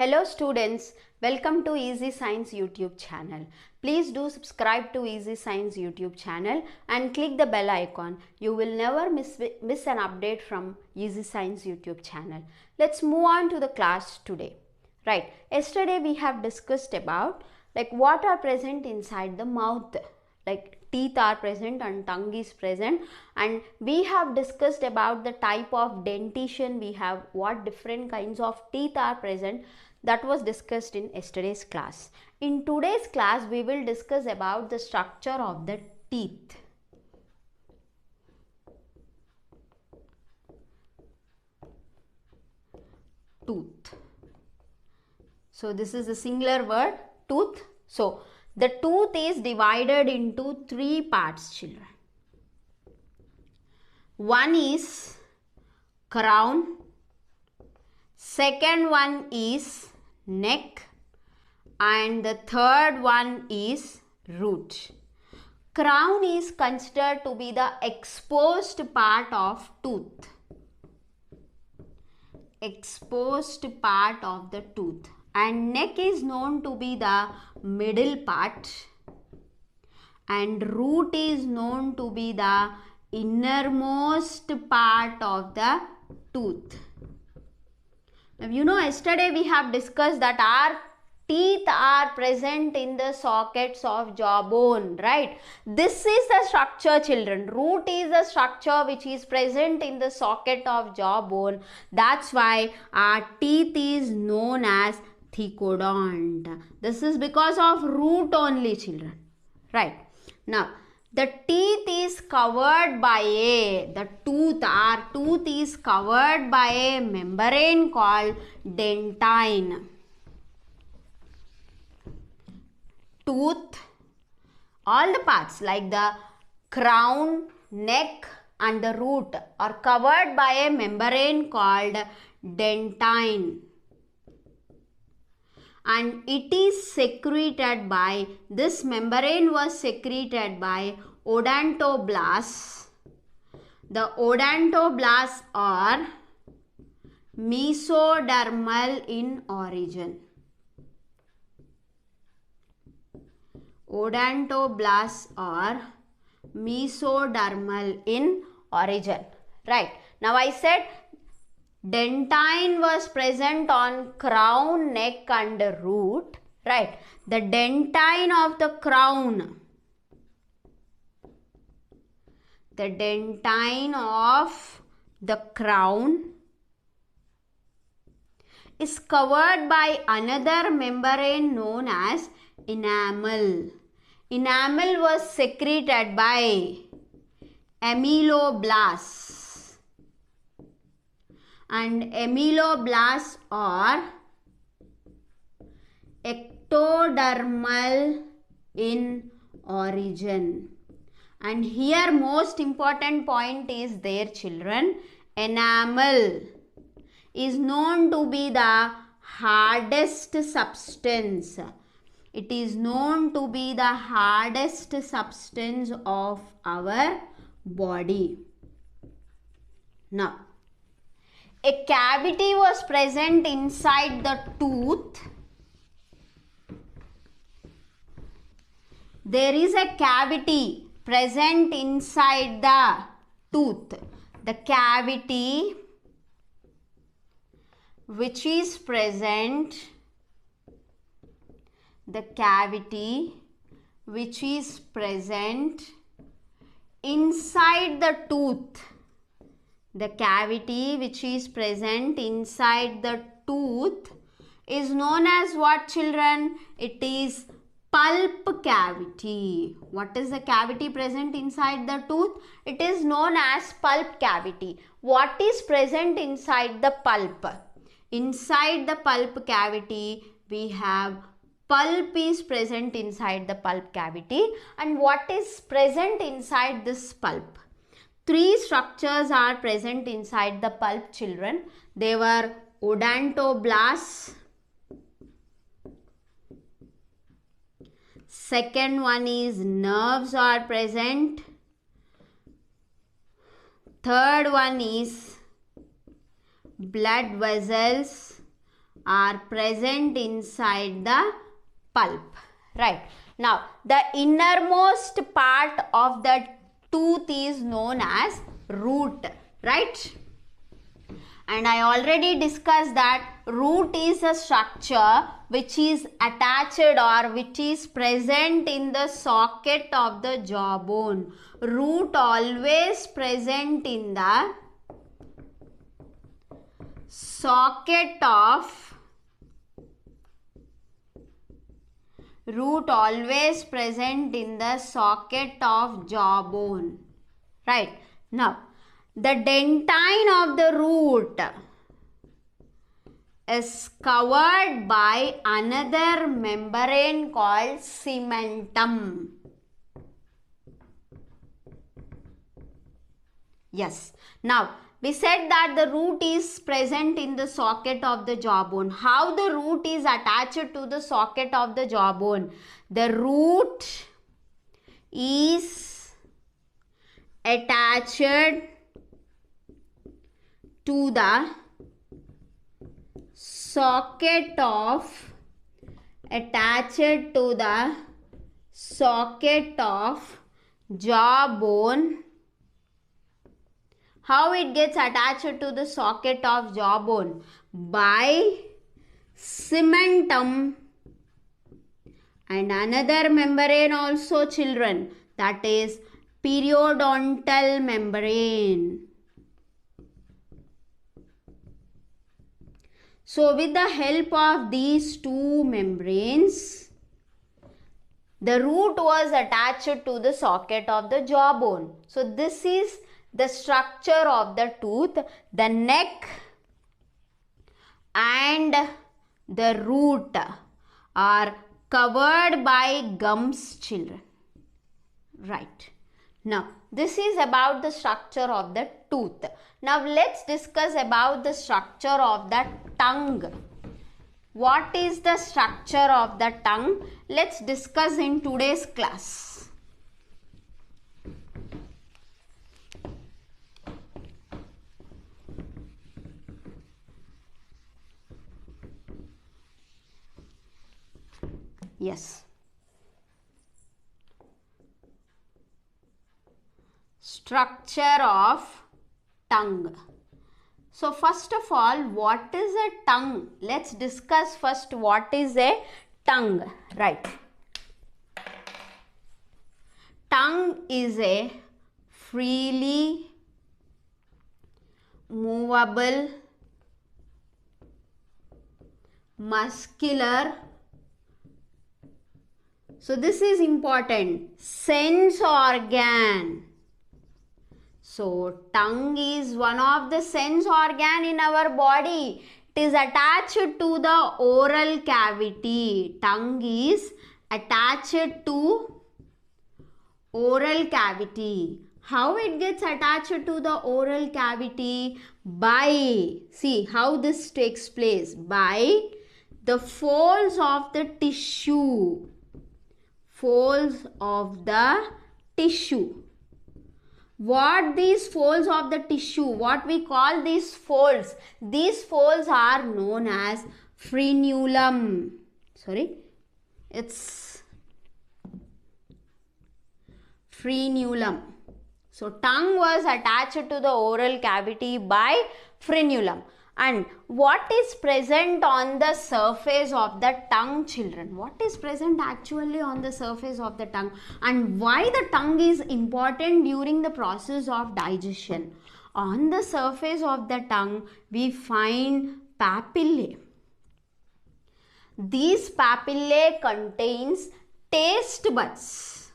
Hello students, welcome to Easy Science YouTube channel. Please do subscribe to Easy Science YouTube channel and click the bell icon. You will never miss an update from Easy Science YouTube channel. Let's move on to the class today. Right, yesterday we have discussed about what are present inside the mouth. Teeth are present and tongue is present, and we have discussed about the type of dentition we have, what different kinds of teeth are present. That was discussed in yesterday's class. In today's class we will discuss about the structure of the teeth. Tooth. So this is a singular word, tooth. So the tooth is divided into three parts, children. One is crown, second one is neck, and the third one is root. Crown is considered to be the exposed part of tooth. Exposed part of the tooth. And neck is known to be the middle part, and root is known to be the innermost part of the tooth. Now, yesterday we have discussed that our teeth are present in the sockets of jawbone, right? This is the structure, children. Root is the structure which is present in the socket of jawbone. That's why our teeth is known as thecodont. This is because of root only, children. Right. Now, the teeth is covered by our tooth is covered by a membrane called dentine. Tooth, all the parts like the crown, neck and the root are covered by a membrane called dentine. And it is secreted by, this membrane was secreted by odontoblasts. The odontoblasts are mesodermal in origin. Odontoblasts are mesodermal in origin. Right. Now I said dentine was present on crown, neck and root. Right. The dentine of the crown. The dentine of the crown is covered by another membrane known as enamel. Enamel was secreted by amyloblasts. And amyloblasts are ectodermal in origin. And here most important point is there, children. Enamel is known to be the hardest substance. It is known to be the hardest substance of our body. Now, a cavity was present inside the tooth. There is a cavity present inside the tooth. The cavity which is present, inside the tooth. The cavity which is present inside the tooth is known as what, children? It is pulp cavity. What is the cavity present inside the tooth? It is known as pulp cavity. What is present inside the pulp? Inside the pulp cavity we have pulp is present inside the pulp cavity. And what is present inside this pulp? Three structures are present inside the pulp, children. They were odontoblasts. Second one is nerves are present. Third one is blood vessels. are present inside the pulp. Right. Now, the innermost part of the tooth is known as root. Right. And I already discussed that root is a structure which is attached or which is present in the socket of the jawbone. Root always present in the socket of jawbone. Right. Now, the dentine of the root is covered by another membrane called cementum. Yes. Now, we said that the root is present in the socket of the jawbone. How the root is attached to the socket of the jawbone? The root is attached to the socket of jawbone. How it gets attached to the socket of jawbone? By cementum and another membrane also, children, that is periodontal membrane. So with the help of these two membranes, the root was attached to the socket of the jawbone. So this is the structure of the tooth. The neck and the root are covered by gums, children. Right. Now, this is about the structure of the tooth. Now, let's discuss about the structure of the tongue. What is the structure of the tongue? Let's discuss in today's class. Yes. Structure of tongue. So first of all, what is a tongue? Let's discuss first what is a tongue. Right. Tongue is a freely movable muscular, so this is important, sense organ. So tongue is one of the sense organ in our body. It is attached to the oral cavity. Tongue is attached to oral cavity. How it gets attached to the oral cavity? By, see how this takes place, by the folds of the tissue. Folds of the tissue. What these folds of the tissue, what we call these folds? These folds are known as frenulum. Sorry, it's frenulum. So tongue was attached to the oral cavity by frenulum. And what is present on the surface of the tongue, children? What is present actually on the surface of the tongue? And why the tongue is important during the process of digestion? On the surface of the tongue, we find papillae. These papillae contains taste buds.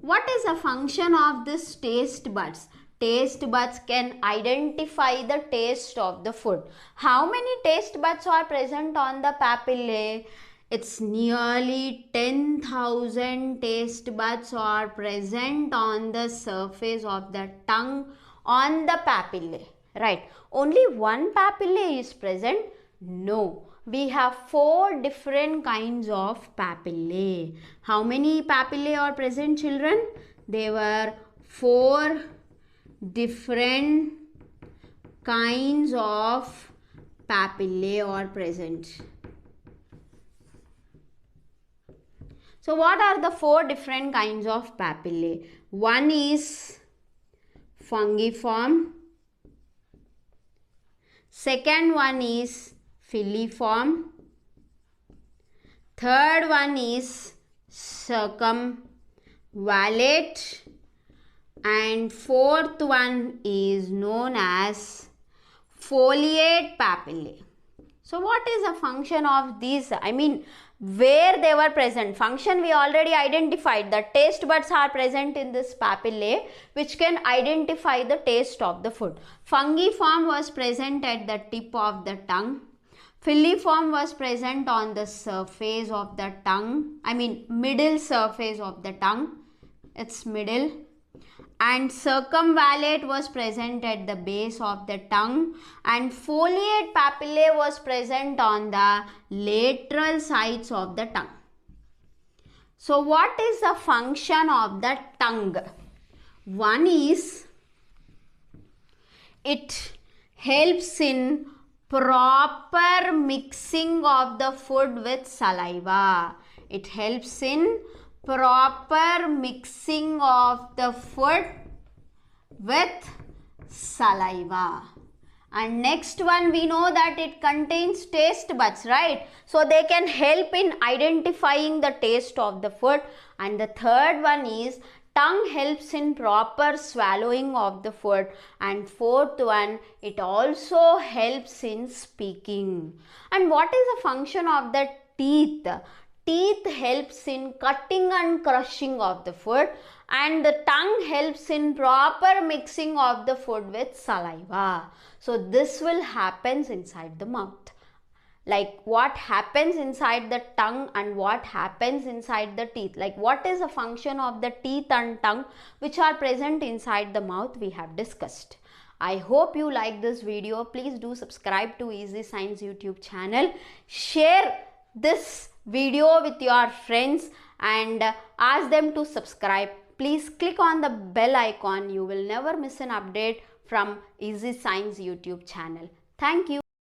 What is the function of this taste buds? Taste buds can identify the taste of the food. How many taste buds are present on the papillae? It's nearly 10,000 taste buds are present on the surface of the tongue on the papillae. Right. Only one papillae is present? No. We have 4 different kinds of papillae. How many papillae are present, children? There were 4 different kinds of papillae are present. So what are the 4 different kinds of papillae? One is fungiform. Second one is filiform. Third one is circumvallate. And fourth one is known as foliate papillae. So what is the function of these? I mean, where they were present. Function we already identified. The taste buds are present in this papillae, which can identify the taste of the food. Fungiform was present at the tip of the tongue. Filiform was present on the surface of the tongue. I mean, middle surface of the tongue. It's middle. And circumvallate was present at the base of the tongue, and foliate papillae was present on the lateral sides of the tongue. So what is the function of the tongue? One is it helps in proper mixing of the food with saliva. It helps in proper mixing of the food with saliva. And next one, we know that it contains taste buds, right? So they can help in identifying the taste of the food. And the third one is tongue helps in proper swallowing of the food. And fourth one, it also helps in speaking. And what is the function of the teeth? Teeth helps in cutting and crushing of the food, and the tongue helps in proper mixing of the food with saliva. So this will happen inside the mouth. Like what happens inside the tongue and what happens inside the teeth. Like what is the function of the teeth and tongue which are present inside the mouth, we have discussed. I hope you like this video. Please do subscribe to Easy Science YouTube channel. Share this video with your friends and ask them to subscribe. Please click on the bell icon. You will never miss an update from Easy Science YouTube channel. Thank you.